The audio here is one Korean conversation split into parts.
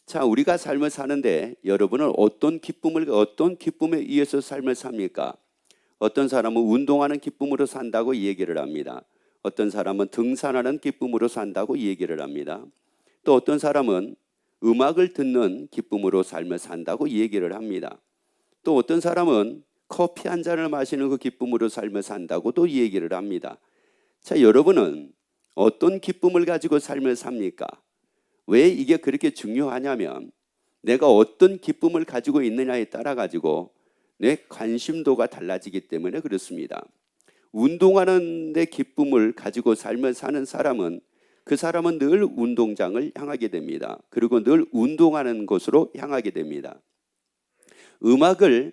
자, 우리가 삶을 사는데 여러분은 어떤 기쁨에 의해서 삶을 삽니까? 어떤 사람은 운동하는 기쁨으로 산다고 얘기를 합니다. 어떤 사람은 등산하는 기쁨으로 산다고 얘기를 합니다. 또 어떤 사람은 음악을 듣는 기쁨으로 삶을 산다고 얘기를 합니다. 또 어떤 사람은 커피 한 잔을 마시는 그 기쁨으로 삶을 산다고 또 얘기를 합니다. 자, 여러분은 어떤 기쁨을 가지고 삶을 삽니까? 왜 이게 그렇게 중요하냐면 내가 어떤 기쁨을 가지고 있느냐에 따라 가지고 내 관심도가 달라지기 때문에 그렇습니다. 운동하는 데 기쁨을 가지고 삶을 사는 사람은 그 사람은 늘 운동장을 향하게 됩니다. 그리고 늘 운동하는 곳으로 향하게 됩니다. 음악을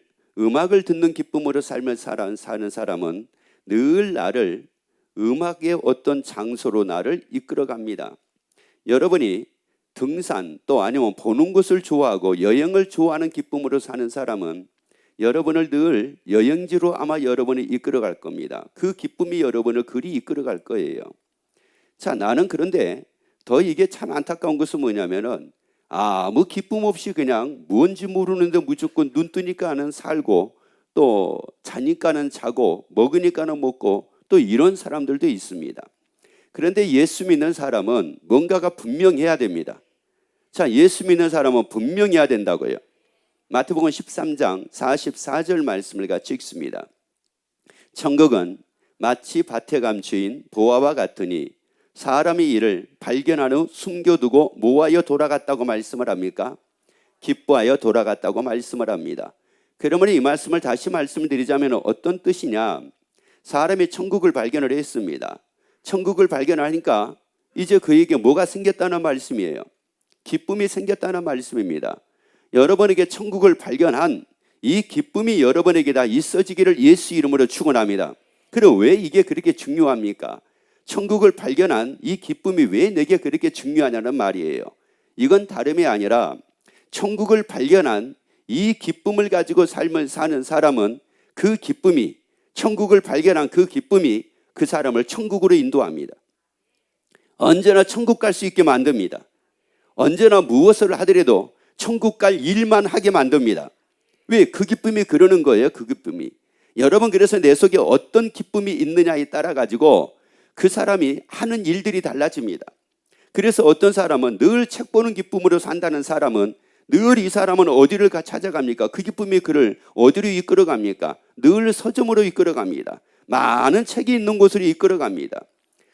듣는 기쁨으로 삶을 사는 사람은 늘 나를 음악의 어떤 장소로 나를 이끌어갑니다. 여러분이 등산 또 아니면 보는 것을 좋아하고 여행을 좋아하는 기쁨으로 사는 사람은 여러분을 늘 여행지로 아마 여러분이 이끌어갈 겁니다. 그 기쁨이 여러분을 그리 이끌어갈 거예요. 자, 나는 그런데 더 이게 참 안타까운 것은 뭐냐면은 아무 기쁨 없이 그냥 뭔지 모르는데 무조건 눈 뜨니까는 살고 또 자니까는 자고 먹으니까는 먹고 또 이런 사람들도 있습니다. 그런데 예수 믿는 사람은 뭔가가 분명해야 됩니다. 자, 예수 믿는 사람은 분명해야 된다고요. 마태복음 13장 44절 말씀을 같이 읽습니다. 천국은 마치 밭에 감추인 보화와 같으니 사람이 이를 발견한 후 숨겨두고 뭐하여 돌아갔다고 말씀을 합니까? 기뻐하여 돌아갔다고 말씀을 합니다. 그러면 이 말씀을 다시 말씀드리자면 어떤 뜻이냐? 사람이 천국을 발견을 했습니다. 천국을 발견하니까 이제 그에게 뭐가 생겼다는 말씀이에요. 기쁨이 생겼다는 말씀입니다. 여러분에게 천국을 발견한 이 기쁨이 여러분에게 다 있어지기를 예수 이름으로 축원합니다. 그럼 왜 이게 그렇게 중요합니까? 천국을 발견한 이 기쁨이 왜 내게 그렇게 중요하냐는 말이에요. 이건 다름이 아니라 천국을 발견한 이 기쁨을 가지고 삶을 사는 사람은 그 기쁨이, 천국을 발견한 그 기쁨이 그 사람을 천국으로 인도합니다. 언제나 천국 갈 수 있게 만듭니다. 언제나 무엇을 하더라도 천국 갈 일만 하게 만듭니다. 왜? 그 기쁨이 그러는 거예요. 그 기쁨이. 여러분, 그래서 내 속에 어떤 기쁨이 있느냐에 따라 가지고 그 사람이 하는 일들이 달라집니다. 그래서 어떤 사람은 늘 책 보는 기쁨으로 산다는 사람은 늘 이 사람은 어디를 찾아갑니까? 그 기쁨이 그를 어디로 이끌어갑니까? 늘 서점으로 이끌어갑니다. 많은 책이 있는 곳으로 이끌어갑니다.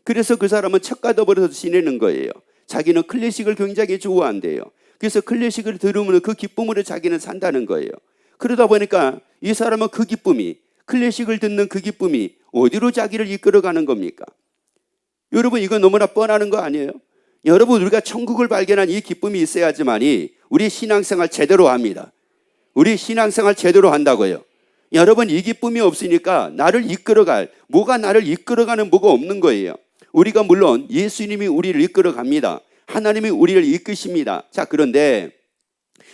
그래서 그 사람은 책과 더불어서 지내는 거예요. 자기는 클래식을 굉장히 좋아한대요. 그래서 클래식을 들으면 그 기쁨으로 자기는 산다는 거예요. 그러다 보니까 이 사람은 그 기쁨이, 클래식을 듣는 그 기쁨이 어디로 자기를 이끌어가는 겁니까? 여러분, 이거 너무나 뻔하는 거 아니에요? 여러분, 우리가 천국을 발견한 이 기쁨이 있어야지만이 우리 신앙생활 제대로 합니다. 우리 신앙생활 제대로 한다고요. 여러분, 이 기쁨이 없으니까 나를 이끌어갈, 뭐가 나를 이끌어가는 뭐가 없는 거예요. 우리가 물론 예수님이 우리를 이끌어갑니다. 하나님이 우리를 이끄십니다. 자, 그런데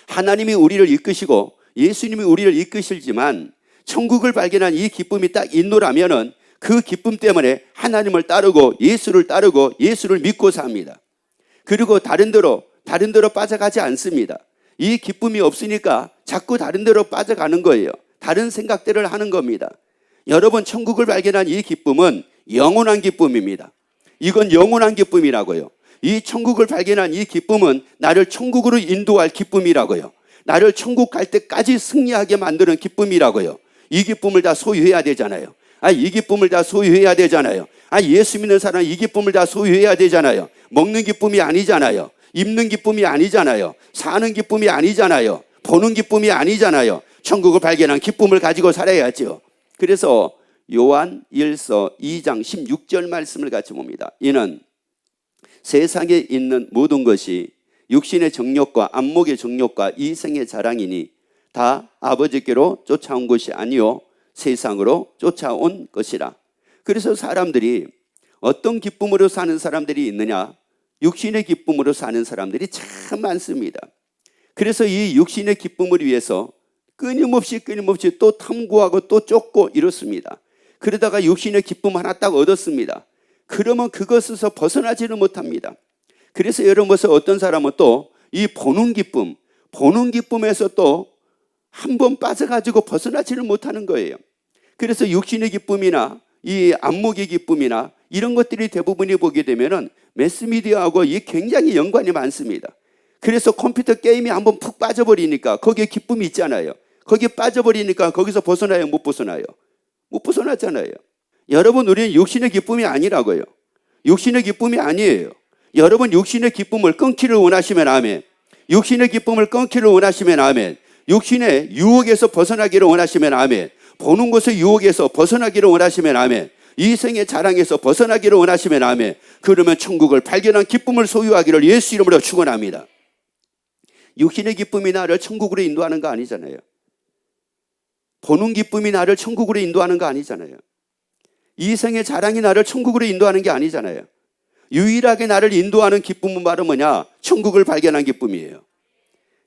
하나님이 우리를 이끄시고 예수님이 우리를 이끄시지만 천국을 발견한 이 기쁨이 딱 있노라면은 그 기쁨 때문에 하나님을 따르고 예수를 믿고 삽니다. 그리고 다른 데로 빠져가지 않습니다. 이 기쁨이 없으니까 자꾸 다른 데로 빠져가는 거예요. 다른 생각들을 하는 겁니다. 여러분, 천국을 발견한 이 기쁨은 영원한 기쁨입니다. 이건 영원한 기쁨이라고요. 이 천국을 발견한 이 기쁨은 나를 천국으로 인도할 기쁨이라고요. 나를 천국 갈 때까지 승리하게 만드는 기쁨이라고요. 이 기쁨을 다 소유해야 되잖아요. 이 기쁨을 다 소유해야 되잖아요. 예수 믿는 사람은 이 기쁨을 다 소유해야 되잖아요. 먹는 기쁨이 아니잖아요. 입는 기쁨이 아니잖아요. 사는 기쁨이 아니잖아요. 보는 기쁨이 아니잖아요. 천국을 발견한 기쁨을 가지고 살아야죠. 그래서 요한 1서 2장 16절 말씀을 같이 봅니다. 이는 세상에 있는 모든 것이 육신의 정욕과 안목의 정욕과 이생의 자랑이니 다 아버지께로 쫓아온 것이 아니요 세상으로 쫓아온 것이라. 그래서 사람들이 어떤 기쁨으로 사는 사람들이 있느냐? 육신의 기쁨으로 사는 사람들이 참 많습니다. 그래서 이 육신의 기쁨을 위해서 끊임없이 또 탐구하고 또 쫓고 이렇습니다. 그러다가 육신의 기쁨 하나 딱 얻었습니다. 그러면 그것에서 벗어나지는 못합니다. 그래서 여러분, 어떤 사람은 또 이 보는 기쁨에서 또 한 번 빠져가지고 벗어나지를 못하는 거예요. 그래서 육신의 기쁨이나 이 안목의 기쁨이나 이런 것들이 대부분이 보게 되면은 매스미디어하고 이 굉장히 연관이 많습니다. 그래서 컴퓨터 게임이 한번 푹 빠져버리니까 거기에 기쁨이 있잖아요. 거기에 빠져버리니까 거기서 벗어나요? 못 벗어나요? 못 벗어나잖아요. 여러분, 우리는 육신의 기쁨이 아니라고요. 육신의 기쁨이 아니에요. 여러분, 육신의 기쁨을 끊기를 원하시면 아멘. 육신의 기쁨을 끊기를 원하시면 아멘. 육신의 유혹에서 벗어나기를 원하시면 아멘. 보는 것의 유혹에서 벗어나기를 원하시면 아멘. 이생의 자랑에서 벗어나기를 원하시면 아멘. 그러면 천국을 발견한 기쁨을 소유하기를 예수 이름으로 축원합니다. 육신의 기쁨이 나를 천국으로 인도하는 거 아니잖아요. 보는 기쁨이 나를 천국으로 인도하는 거 아니잖아요. 이생의 자랑이 나를 천국으로 인도하는 게 아니잖아요. 유일하게 나를 인도하는 기쁨은 바로 뭐냐? 천국을 발견한 기쁨이에요.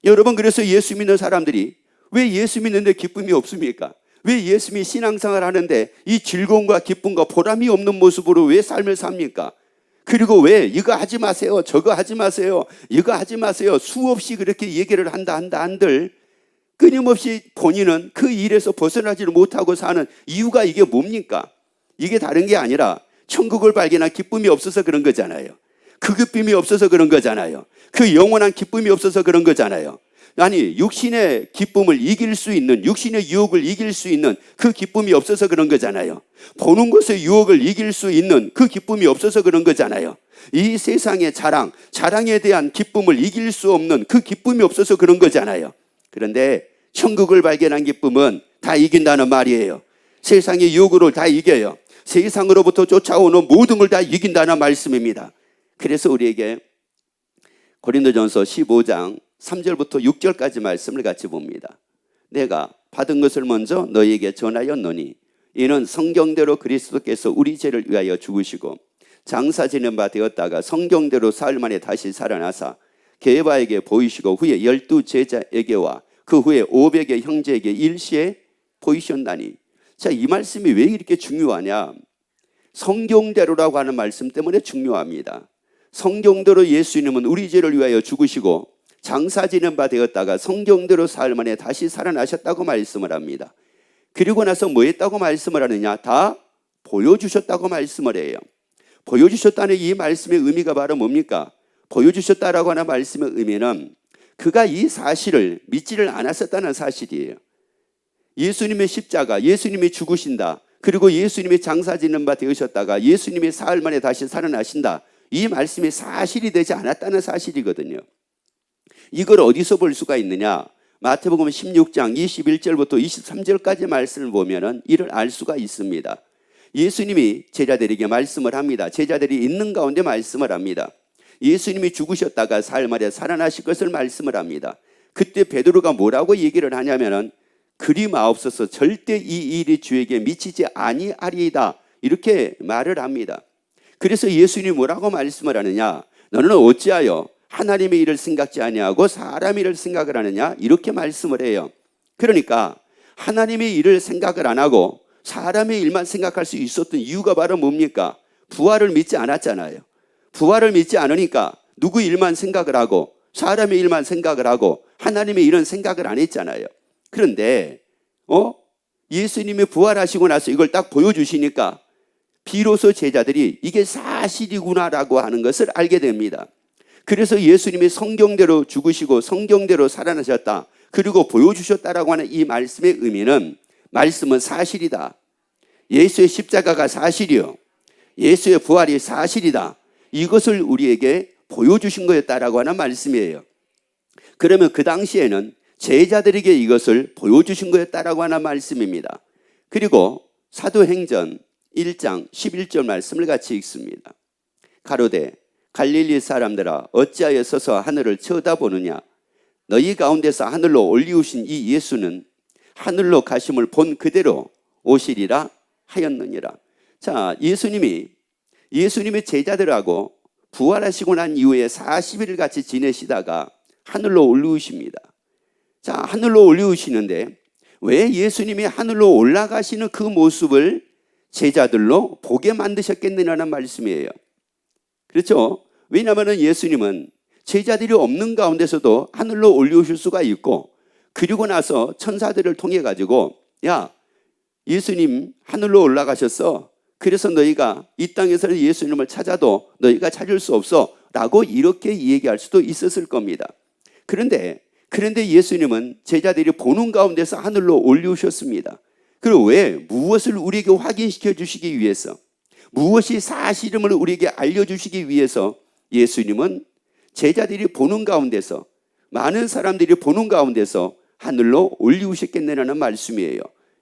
여러분, 그래서 예수 믿는 사람들이 왜 예수 믿는데 기쁨이 없습니까? 왜 예수 믿는 신앙생활 하는데 이 즐거움과 기쁨과 보람이 없는 모습으로 왜 삶을 삽니까? 그리고 왜 이거 하지 마세요, 저거 하지 마세요, 이거 하지 마세요 수없이 그렇게 얘기를 한들 끊임없이 본인은 그 일에서 벗어나지를 못하고 사는 이유가 이게 뭡니까? 이게 다른 게 아니라 천국을 발견한 기쁨이 없어서 그런 거잖아요. 그 기쁨이 없어서 그런 거잖아요. 그 영원한 기쁨이 없어서 그런 거잖아요. 아니, 육신의 기쁨을 이길 수 있는, 육신의 유혹을 이길 수 있는 그 기쁨이 없어서 그런 거잖아요. 보는 것의 유혹을 이길 수 있는 그 기쁨이 없어서 그런 거잖아요. 이 세상의 자랑에 대한 기쁨을 이길 수 없는 그 기쁨이 없어서 그런 거잖아요. 그런데 천국을 발견한 기쁨은 다 이긴다는 말이에요. 세상의 유혹을 다 이겨요. 세상으로부터 쫓아오는 모든 걸 다 이긴다는 말씀입니다. 그래서 우리에게 고린도전서 15장 3절부터 6절까지 말씀을 같이 봅니다. 내가 받은 것을 먼저 너희에게 전하였노니 이는 성경대로 그리스도께서 우리 죄를 위하여 죽으시고 장사 지낸 바 되었다가 성경대로 사흘 만에 다시 살아나사 게바에게 보이시고 후에 12 제자에게와 그 후에 500의 형제에게 일시에 보이셨나니. 자, 이 말씀이 왜 이렇게 중요하냐? 성경대로라고 하는 말씀 때문에 중요합니다. 성경대로 예수님은 우리 죄를 위하여 죽으시고 장사 지낸 바 되었다가 성경대로 사흘 만에 다시 살아나셨다고 말씀을 합니다. 그리고 나서 뭐 했다고 말씀을 하느냐? 다 보여주셨다고 말씀을 해요. 보여주셨다는 이 말씀의 의미가 바로 뭡니까? 보여주셨다라고 하는 말씀의 의미는 그가 이 사실을 믿지를 않았었다는 사실이에요. 예수님의 십자가, 예수님이 죽으신다, 그리고 예수님이 장사 지낸 바 되으셨다가 예수님이 사흘 만에 다시 살아나신다, 이 말씀이 사실이 되지 않았다는 사실이거든요. 이걸 어디서 볼 수가 있느냐? 마태복음 16장 21절부터 23절까지 말씀을 보면 이를 알 수가 있습니다. 예수님이 제자들에게 말씀을 합니다. 제자들이 있는 가운데 말씀을 합니다. 예수님이 죽으셨다가 사흘 만에 살아나실 것을 말씀을 합니다. 그때 베드로가 뭐라고 얘기를 하냐면은 그리마옵소서, 절대 이 일이 주에게 미치지 아니하리이다, 이렇게 말을 합니다. 그래서 예수님이 뭐라고 말씀을 하느냐? 너는 어찌하여 하나님의 일을 생각지 아니하고 사람의 일을 생각을 하느냐? 이렇게 말씀을 해요. 그러니까 하나님의 일을 생각을 안 하고 사람의 일만 생각할 수 있었던 이유가 바로 뭡니까? 부활을 믿지 않았잖아요. 부활을 믿지 않으니까 누구 일만 생각을 하고 사람의 일만 생각을 하고 하나님의 일은 생각을 안 했잖아요. 그런데 예수님이 부활하시고 나서 이걸 딱 보여주시니까 비로소 제자들이 이게 사실이구나라고 하는 것을 알게 됩니다. 그래서 예수님이 성경대로 죽으시고 성경대로 살아나셨다, 그리고 보여주셨다라고 하는 이 말씀의 의미는, 말씀은 사실이다, 예수의 십자가가 사실이요, 예수의 부활이 사실이다, 이것을 우리에게 보여주신 거였다라고 하는 말씀이에요. 그러면 그 당시에는 제자들에게 이것을 보여주신 거였다라고 하는 말씀입니다. 그리고 사도행전 1장 11절 말씀을 같이 읽습니다. 가로되 갈릴리 사람들아, 어찌하여 서서 하늘을 쳐다보느냐? 너희 가운데서 하늘로 올리우신 이 예수는 하늘로 가심을 본 그대로 오시리라 하였느니라. 자, 예수님이 제자들하고 부활하시고 난 이후에 40일 같이 지내시다가 하늘로 올리우십니다. 자, 하늘로 올리우시는데 왜 예수님이 하늘로 올라가시는 그 모습을 제자들로 보게 만드셨겠느냐는 말씀이에요. 그렇죠? 왜냐하면 예수님은 제자들이 없는 가운데서도 하늘로 올려오실 수가 있고, 그리고 나서 천사들을 통해 가지고 야, 예수님 하늘로 올라가셨어. 그래서 너희가 이 땅에서 예수님을 찾아도 너희가 찾을 수 없어 라고 이렇게 얘기할 수도 있었을 겁니다. 그런데 예수님은 제자들이 보는 가운데서 하늘로 올려오셨습니다. 그리고 왜? 무엇을 우리에게 확인시켜 주시기 위해서, 무엇이 사실임을 우리에게 알려주시기 위해서 예수님은 제자들이 보는 가운데서, 많은 사람들이 보는 가운데서 하늘로 올리우셨겠느냐는 말씀이에요.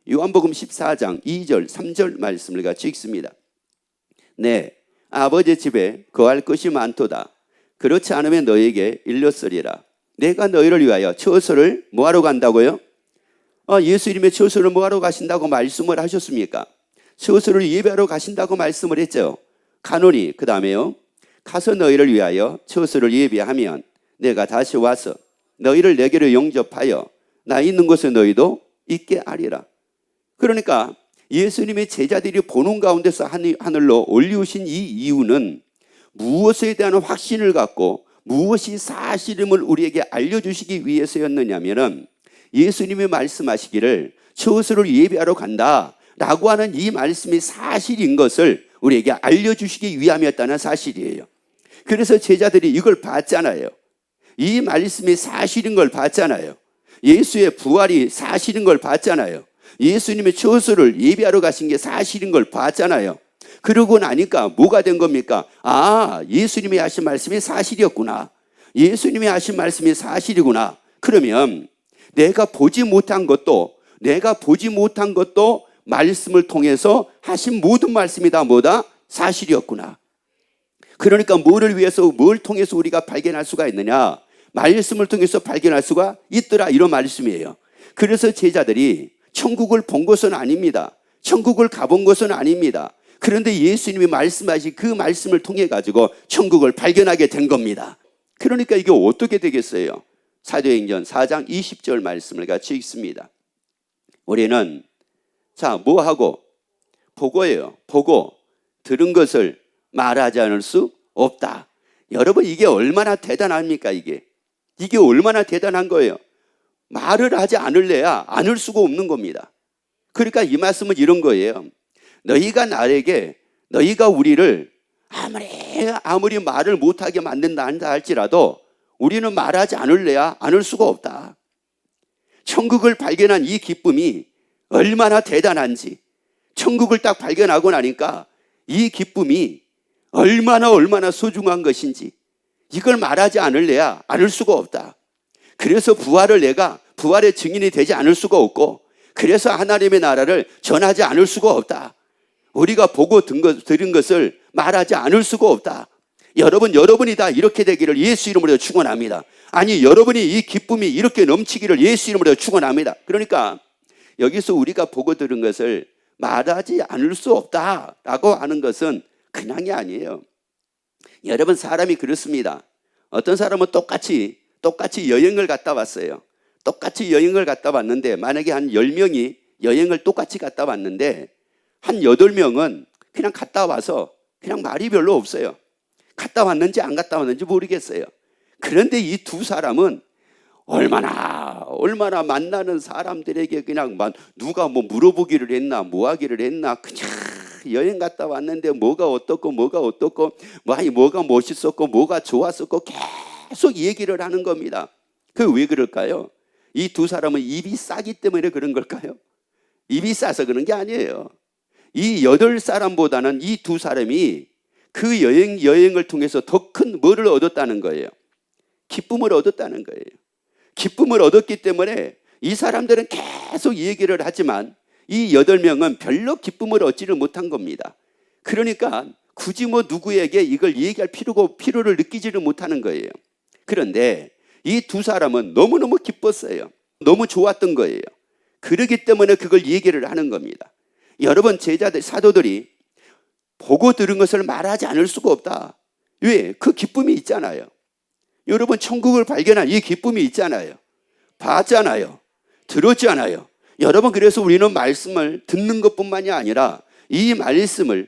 요한복음 14장 2절 3절 말씀을 같이 읽습니다. 네, 아버지 집에 거할 것이 많도다. 그렇지 않으면 너에게 일렀으리라. 내가 너희를 위하여 처소를 뭐하러 간다고요? 예수님의 처소를 뭐하러 가신다고 말씀을 하셨습니까? 처소를 예배하러 가신다고 말씀을 했죠. 가노니 그 다음에요, 가서 너희를 위하여 처소를 예비하면 내가 다시 와서 너희를 내게로 영접하여 나 있는 곳에 너희도 있게 하리라. 그러니까 예수님의 제자들이 보는 가운데서 하늘로 올리우신 이 이유는 무엇에 대한 확신을 갖고 무엇이 사실임을 우리에게 알려주시기 위해서였느냐면은, 예수님이 말씀하시기를 처소를 예비하러 간다라고 하는 이 말씀이 사실인 것을 우리에게 알려주시기 위함이었다는 사실이에요. 그래서 제자들이 이걸 봤잖아요. 이 말씀이 사실인 걸 봤잖아요. 예수의 부활이 사실인 걸 봤잖아요. 예수님의 처소를 예비하러 가신 게 사실인 걸 봤잖아요. 그러고 나니까 뭐가 된 겁니까? 예수님이 하신 말씀이 사실이었구나. 예수님이 하신 말씀이 사실이구나. 그러면 내가 보지 못한 것도 말씀을 통해서 하신 모든 말씀이 다 뭐다? 사실이었구나. 그러니까 뭐를 위해서, 뭘 통해서 우리가 발견할 수가 있느냐? 말씀을 통해서 발견할 수가 있더라, 이런 말씀이에요. 그래서 제자들이 천국을 본 것은 아닙니다. 천국을 가본 것은 아닙니다. 그런데 예수님이 말씀하신 그 말씀을 통해 가지고 천국을 발견하게 된 겁니다. 그러니까 이게 어떻게 되겠어요? 사도행전 4장 20절 말씀을 같이 읽습니다. 우리는 뭐하고? 보고예요. 보고 들은 것을 말하지 않을 수 없다. 여러분, 이게 얼마나 대단합니까? 이게 얼마나 대단한 거예요. 말을 하지 않을래야 않을 수가 없는 겁니다. 그러니까 이 말씀은 이런 거예요. 너희가 우리를 아무리 말을 못하게 만든다 할지라도 우리는 말하지 않을래야 않을 수가 없다. 천국을 발견한 이 기쁨이 얼마나 대단한지, 천국을 딱 발견하고 나니까 이 기쁨이 얼마나 소중한 것인지, 이걸 말하지 않을래야 않을 수가 없다. 그래서 부활의 증인이 되지 않을 수가 없고, 그래서 하나님의 나라를 전하지 않을 수가 없다. 우리가 보고 들은 것을 말하지 않을 수가 없다. 여러분이 다 이렇게 되기를 예수 이름으로 축원합니다. 아니, 여러분이 이 기쁨이 이렇게 넘치기를 예수 이름으로 축원합니다. 그러니까 여기서 우리가 보고 들은 것을 말하지 않을 수 없다라고 하는 것은 그냥이 아니에요. 여러분, 사람이 그렇습니다. 어떤 사람은 똑같이 여행을 갔다 왔어요. 똑같이 여행을 갔다 왔는데, 만약에 한 10명이 여행을 똑같이 갔다 왔는데 한 8명은 그냥 갔다 와서 그냥 말이 별로 없어요. 갔다 왔는지 안 갔다 왔는지 모르겠어요. 그런데 이 두 사람은 얼마나 만나는 사람들에게 그냥 누가 뭐 물어보기를 했나, 뭐 하기를 했나, 그냥 여행 갔다 왔는데 뭐가 어떻고 뭐가 멋있었고 뭐가 좋았었고 계속 얘기를 하는 겁니다. 그 왜 그럴까요? 이 두 사람은 입이 싸기 때문에 그런 걸까요? 입이 싸서 그런 게 아니에요. 이 8사람보다는 이 두 사람이 그 여행을 통해서 더 큰 뭐를 얻었다는 거예요? 기쁨을 얻었다는 거예요. 기쁨을 얻었기 때문에 이 사람들은 계속 얘기를 하지만 이 8명은 별로 기쁨을 얻지를 못한 겁니다. 그러니까 굳이 누구에게 이걸 얘기할 필요를 느끼지를 못하는 거예요. 그런데 이 두 사람은 너무너무 기뻤어요. 너무 좋았던 거예요. 그렇기 때문에 그걸 얘기를 하는 겁니다. 여러분, 제자들, 사도들이 보고 들은 것을 말하지 않을 수가 없다. 왜? 그 기쁨이 있잖아요. 여러분, 천국을 발견한 이 기쁨이 있잖아요. 봤잖아요. 들었잖아요. 여러분, 그래서 우리는 말씀을 듣는 것뿐만이 아니라 이 말씀을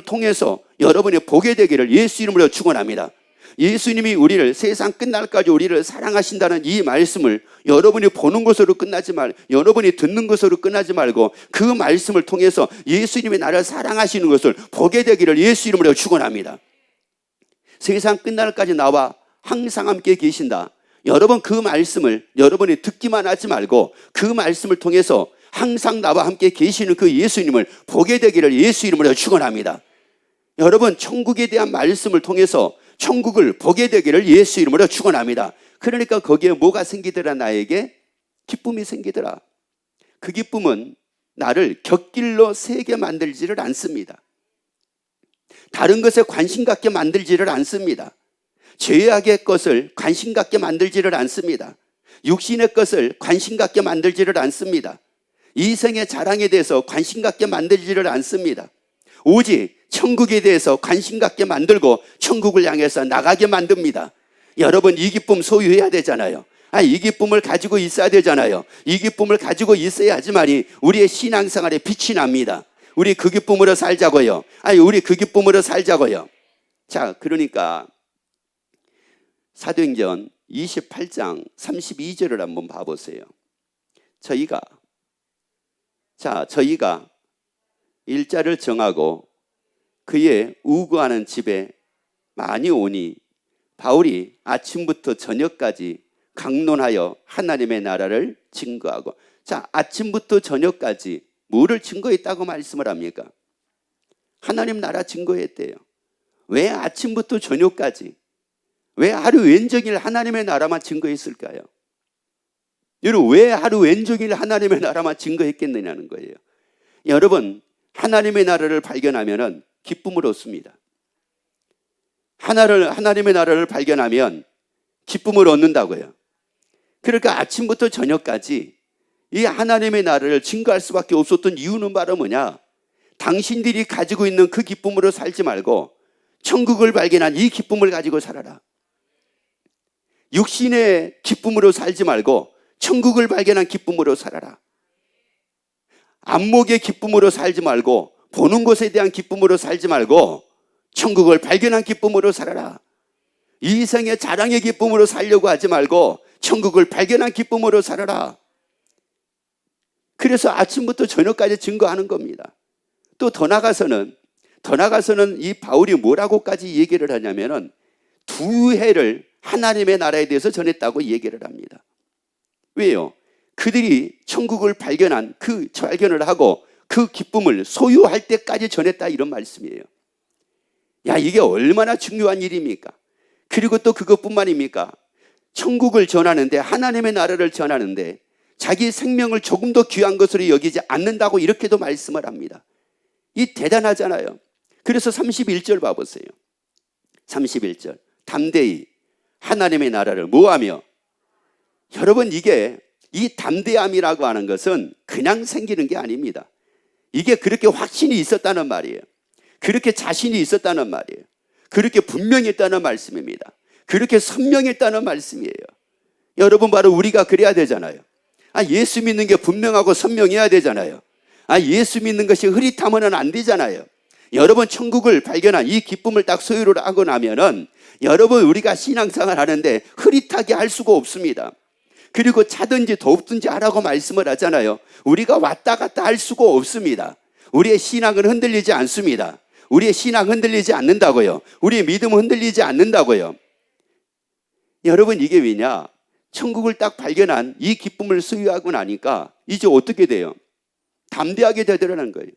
통해서 여러분이 보게 되기를 예수 이름으로 축원합니다. 예수님이 우리를 세상 끝날까지 우리를 사랑하신다는 이 말씀을 여러분이 보는 것으로 끝나지 말고, 여러분이 듣는 것으로 끝나지 말고 그 말씀을 통해서 예수님이 나를 사랑하시는 것을 보게 되기를 예수 이름으로 축원합니다. 세상 끝날까지 나와 항상 함께 계신다. 여러분 그 말씀을 여러분이 듣기만 하지 말고 그 말씀을 통해서 항상 나와 함께 계시는 그 예수님을 보게 되기를 예수 이름으로 축원합니다. 여러분 천국에 대한 말씀을 통해서 천국을 보게 되기를 예수 이름으로 축원합니다. 그러니까 거기에 뭐가 생기더라? 나에게 기쁨이 생기더라. 그 기쁨은 나를 곁길로 새게 만들지를 않습니다. 다른 것에 관심 갖게 만들지를 않습니다. 죄악의 것을 관심 갖게 만들지를 않습니다. 육신의 것을 관심 갖게 만들지를 않습니다. 이생의 자랑에 대해서 관심 갖게 만들지를 않습니다. 오직 천국에 대해서 관심 갖게 만들고 천국을 향해서 나가게 만듭니다. 여러분 이 기쁨 소유해야 되잖아요. 이 기쁨을 가지고 있어야 되잖아요. 이 기쁨을 가지고 있어야지만이 우리의 신앙생활에 빛이 납니다. 우리 그 기쁨으로 살자고요. 우리 그 기쁨으로 살자고요. 자, 그러니까 사도행전 28장 32절을 한번 봐보세요. 저희가 일자를 정하고 그의 우거하는 집에 많이 오니 바울이 아침부터 저녁까지 강론하여 하나님의 나라를 증거하고. 자, 아침부터 저녁까지 뭐를 증거했다고 말씀을 합니까? 하나님 나라 증거했대요. 왜 아침부터 저녁까지, 왜 하루 왼종일 하나님의 나라만 증거했을까요? 여러분 왜 하루 왼종일 하나님의 나라만 증거했겠느냐는 거예요. 여러분 하나님의 나라를 발견하면 기쁨을 얻습니다. 하나님의 나라를 발견하면 기쁨을 얻는다고요. 그러니까 아침부터 저녁까지 이 하나님의 나라를 증거할 수밖에 없었던 이유는 바로 뭐냐? 당신들이 가지고 있는 그 기쁨으로 살지 말고 천국을 발견한 이 기쁨을 가지고 살아라. 육신의 기쁨으로 살지 말고 천국을 발견한 기쁨으로 살아라. 안목의 기쁨으로 살지 말고 보는 것에 대한 기쁨으로 살지 말고 천국을 발견한 기쁨으로 살아라. 이생의 자랑의 기쁨으로 살려고 하지 말고 천국을 발견한 기쁨으로 살아라. 그래서 아침부터 저녁까지 증거하는 겁니다. 또 더 나가서는 이 바울이 뭐라고까지 얘기를 하냐면은 2해를 하나님의 나라에 대해서 전했다고 얘기를 합니다. 왜요? 그들이 천국을 발견을 하고 그 기쁨을 소유할 때까지 전했다 이런 말씀이에요. 야, 이게 얼마나 중요한 일입니까? 그리고 또 그것뿐만입니까? 천국을 전하는데, 하나님의 나라를 전하는데 자기 생명을 조금 더 귀한 것으로 여기지 않는다고 이렇게도 말씀을 합니다. 이 대단하잖아요. 그래서 31절 봐보세요. 31절 담대히 하나님의 나라를 뭐하며. 여러분 이 담대함이라고 하는 것은 그냥 생기는 게 아닙니다. 이게 그렇게 확신이 있었다는 말이에요. 그렇게 자신이 있었다는 말이에요. 그렇게 분명했다는 말씀입니다. 그렇게 선명했다는 말씀이에요. 여러분 바로 우리가 그래야 되잖아요. 예수 믿는 게 분명하고 선명해야 되잖아요. 예수 믿는 것이 흐릿하면 안 되잖아요. 여러분 천국을 발견한 이 기쁨을 딱 소유를 하고 나면은 여러분 우리가 신앙생활 하는데 흐릿하게 할 수가 없습니다. 그리고 차든지 덥든지 하라고 말씀을 하잖아요. 우리가 왔다 갔다 할 수가 없습니다. 우리의 신앙은 흔들리지 않습니다. 우리의 신앙 흔들리지 않는다고요. 우리의 믿음은 흔들리지 않는다고요. 여러분 이게 왜냐? 천국을 딱 발견한 이 기쁨을 소유하고 나니까 이제 어떻게 돼요? 담대하게 되더라는 거예요.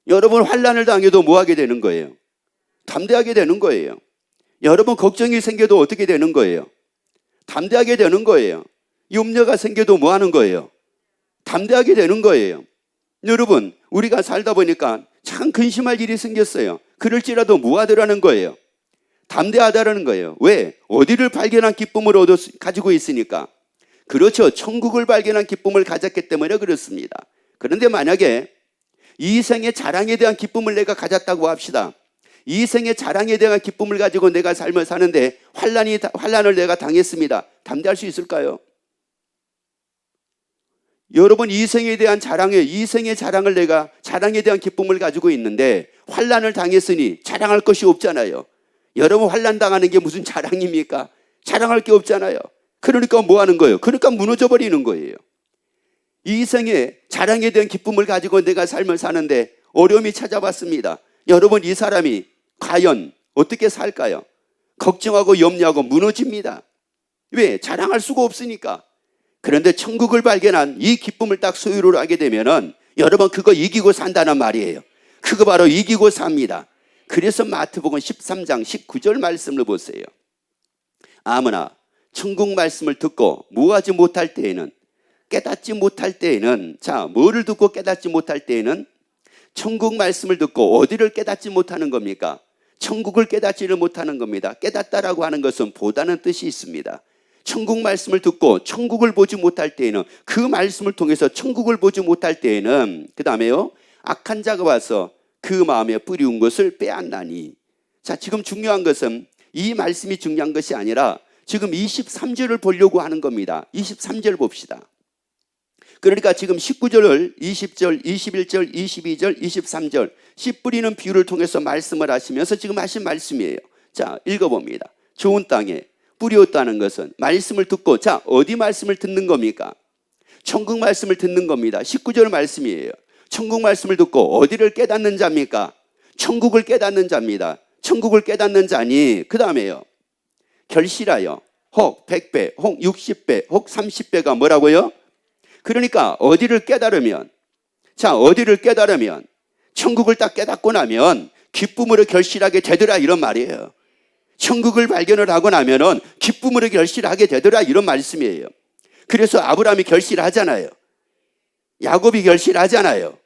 여러분 환난을 당해도 뭐 하게 되는 거예요? 담대하게 되는 거예요. 여러분 걱정이 생겨도 어떻게 되는 거예요? 담대하게 되는 거예요. 염려가 생겨도 뭐 하는 거예요? 담대하게 되는 거예요. 여러분 우리가 살다 보니까 참 근심할 일이 생겼어요. 그럴지라도 뭐 하더라는 거예요? 담대하다라는 거예요. 왜? 어디를 발견한 기쁨을 가지고 있으니까. 그렇죠. 천국을 발견한 기쁨을 가졌기 때문에 그렇습니다. 그런데 만약에 이 생의 자랑에 대한 기쁨을 내가 가졌다고 합시다. 이 생의 자랑에 대한 기쁨을 가지고 내가 삶을 사는데 환난을 내가 당했습니다. 담대할 수 있을까요? 여러분 이 생에 대한 이 생의 자랑을 내가 자랑에 대한 기쁨을 가지고 있는데 환난을 당했으니 자랑할 것이 없잖아요. 여러분 환난 당하는 게 무슨 자랑입니까? 자랑할 게 없잖아요. 그러니까 뭐 하는 거예요? 그러니까 무너져 버리는 거예요. 이 생에 자랑에 대한 기쁨을 가지고 내가 삶을 사는데 어려움이 찾아왔습니다. 여러분, 이 사람이 과연 어떻게 살까요? 걱정하고 염려하고 무너집니다. 왜? 자랑할 수가 없으니까. 그런데 천국을 발견한 이 기쁨을 딱 소유를 하게 되면은 여러분, 그거 이기고 산다는 말이에요. 그거 바로 이기고 삽니다. 그래서 마태복음 13장 19절 말씀을 보세요. 아무나 천국 말씀을 듣고 무하지 못할 때에는, 깨닫지 못할 때에는, 자, 뭐를 듣고 깨닫지 못할 때에는? 천국 말씀을 듣고 어디를 깨닫지 못하는 겁니까? 천국을 깨닫지를 못하는 겁니다. 깨닫다라고 하는 것은 보다는 뜻이 있습니다. 천국 말씀을 듣고 천국을 보지 못할 때에는, 그 말씀을 통해서 천국을 보지 못할 때에는, 그 다음에요, 악한 자가 와서 그 마음에 뿌리운 것을 빼앗나니. 자, 지금 중요한 것은 이 말씀이 중요한 것이 아니라 지금 23절을 보려고 하는 겁니다. 23절 봅시다. 그러니까 지금 19절을 20절, 21절, 22절, 23절 씨 뿌리는 비유를 통해서 말씀을 하시면서 지금 하신 말씀이에요. 자, 읽어봅니다. 좋은 땅에 뿌리었다는 것은 말씀을 듣고, 자, 어디 말씀을 듣는 겁니까? 천국 말씀을 듣는 겁니다. 19절 말씀이에요. 천국 말씀을 듣고 어디를 깨닫는 자입니까? 천국을 깨닫는 자입니다. 천국을 깨닫는 자니, 그 다음에요, 결실하여 혹 100배, 혹 60배, 혹 30배가 뭐라고요? 그러니까 어디를 깨달으면, 자, 어디를 깨달으면, 천국을 딱 깨닫고 나면 기쁨으로 결실하게 되더라, 이런 말이에요. 천국을 발견을 하고 나면은 기쁨으로 결실하게 되더라, 이런 말씀이에요. 그래서 아브라함이 결실하잖아요. 야곱이 결실하잖아요.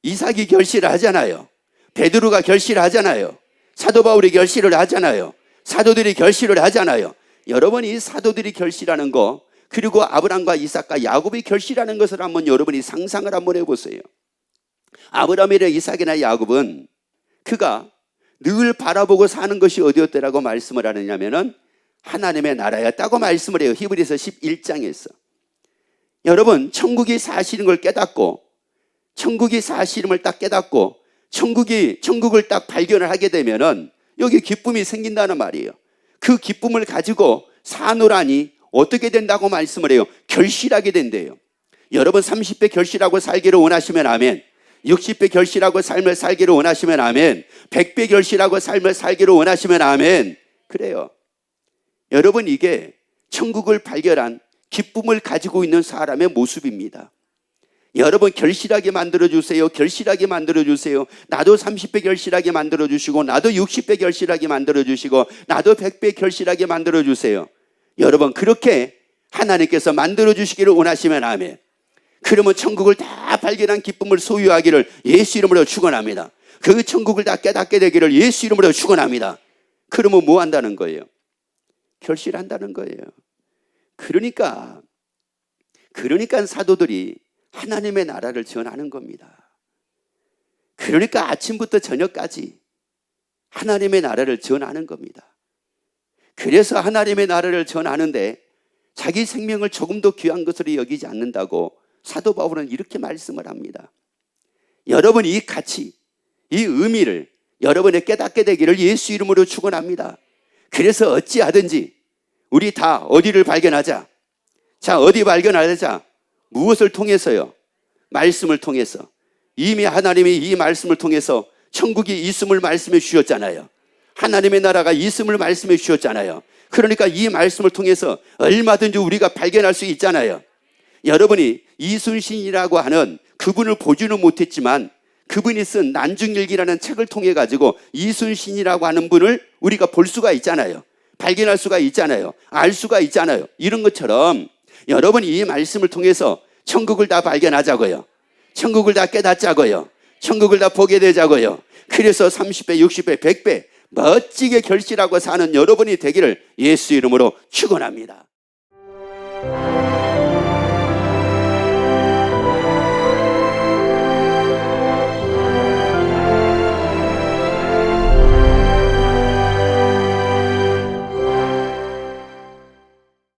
이삭이 결실하잖아요. 베드로가 결실하잖아요. 사도 바울이 결실을 하잖아요. 사도들이 결실을 하잖아요. 여러분, 이 사도들이 결실하는 거, 그리고 아브라함과 이삭과 야곱이 결실하는 것을 한번 여러분이 상상을 한번 해보세요. 아브라함이나 이삭이나 야곱은 그가 늘 바라보고 사는 것이 어디였더라고 말씀을 하느냐면은 하나님의 나라였다고 말씀을 해요. 히브리서 11장에서. 여러분, 천국이 사실인 걸 깨닫고, 천국이 사실임을 딱 깨닫고 천국을 딱 발견을 하게 되면은 여기 기쁨이 생긴다는 말이에요. 그 기쁨을 가지고 사노라니 어떻게 된다고 말씀을 해요? 결실하게 된대요. 여러분, 30배 결실하고 살기를 원하시면 아멘. 60배 결실하고 삶을 살기를 원하시면 아멘. 100배 결실하고 삶을 살기를 원하시면 아멘. 그래요. 여러분, 이게 천국을 발견한 기쁨을 가지고 있는 사람의 모습입니다. 여러분, 결실하게 만들어주세요. 결실하게 만들어주세요. 나도 30배 결실하게 만들어주시고, 나도 60배 결실하게 만들어주시고, 나도 100배 결실하게 만들어주세요. 여러분, 그렇게 하나님께서 만들어주시기를 원하시면 아멘. 그러면 천국을 다 발견한 기쁨을 소유하기를 예수 이름으로 축원합니다. 그 천국을 다 깨닫게 되기를 예수 이름으로 축원합니다. 그러면 뭐 한다는 거예요? 결실한다는 거예요. 그러니까 사도들이 하나님의 나라를 전하는 겁니다. 그러니까 아침부터 저녁까지 하나님의 나라를 전하는 겁니다. 그래서 하나님의 나라를 전하는데 자기 생명을 조금도 귀한 것으로 여기지 않는다고 사도 바울은 이렇게 말씀을 합니다. 여러분, 이 가치, 이 의미를 여러분이 깨닫게 되기를 예수 이름으로 축원합니다. 그래서 어찌하든지 우리 다 어디를 발견하자. 자, 어디 발견하자? 무엇을 통해서요? 말씀을 통해서. 이미 하나님이 이 말씀을 통해서 천국이 있음을 말씀해 주셨잖아요. 하나님의 나라가 있음을 말씀해 주셨잖아요. 그러니까 이 말씀을 통해서 얼마든지 우리가 발견할 수 있잖아요. 여러분이 이순신이라고 하는 그분을 보지는 못했지만 그분이 쓴 난중일기라는 책을 통해 가지고 이순신이라고 하는 분을 우리가 볼 수가 있잖아요. 발견할 수가 있잖아요. 알 수가 있잖아요. 이런 것처럼 여러분이 이 말씀을 통해서 천국을 다 발견하자고요. 천국을 다 깨닫자고요. 천국을 다 보게 되자고요. 그래서 30배, 60배, 100배 멋지게 결실하고 사는 여러분이 되기를 예수 이름으로 축원합니다.